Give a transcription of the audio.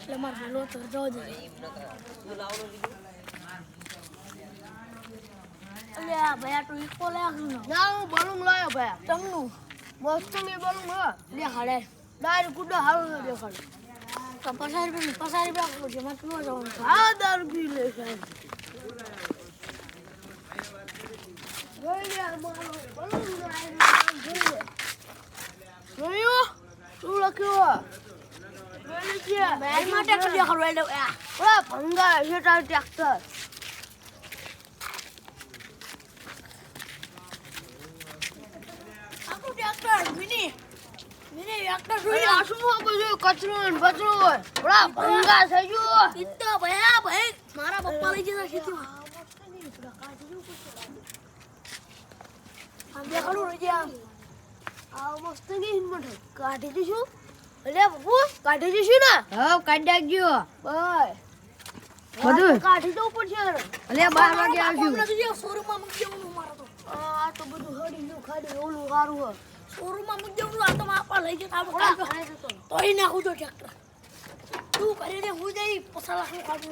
એટલે મારે ભલો તો જવા દે. અલે આ ભયા તું ઈકો લે આખું ના હું બલૂન લાયો ભાઈ તમનું મસ્ત મે બલૂન હો લે હાડે દારૂ કુડો હારું દેખાડ તો 50 રૂપિયા આપવું છે મારે પીવા જવાનું છે. હા દારૂ પી લે સાહેબ જોઈ યાર મારો બલૂન લાયો જોયું શું લખ્યું જોઈ લે બેગ માટે તો દેખાડવા એટલે ઓલા ભંગા છે તાર ટ્રેક્ટર આખું ટ્રેક્ટર મિની ટ્રેક્ટર જોઈ આ શું બધું કચરો ને બચરો ઓલા ભંગા થઈ ગયો ઇત્તો ભયા ભાઈ મારા પપ્પા લઈ જતા ખેતીમાં આ દેખાડું રજા આ મસ્ત ની હિંમત કાઢી દીશું અલે બબુ કાઢી દીશું ને હા કાઢી નાખજો બાય બધું કાઢી દઉં પડશે અલે 12 વાગે આવશું હમણાં શોરૂમમાં મૂકી દેવાનું મારે તો આ તો બધું હડી નું ખાડી ઓલું સારું હે શોરૂમમાં મૂકી દેવાનું આ તો માપા લઈ જતા આપણે ઓલા ખાઈ જતો તોય નાખું તો ટ્રેક્ટર તું કરી દે હું જઈ 50 લાખનું કાઢું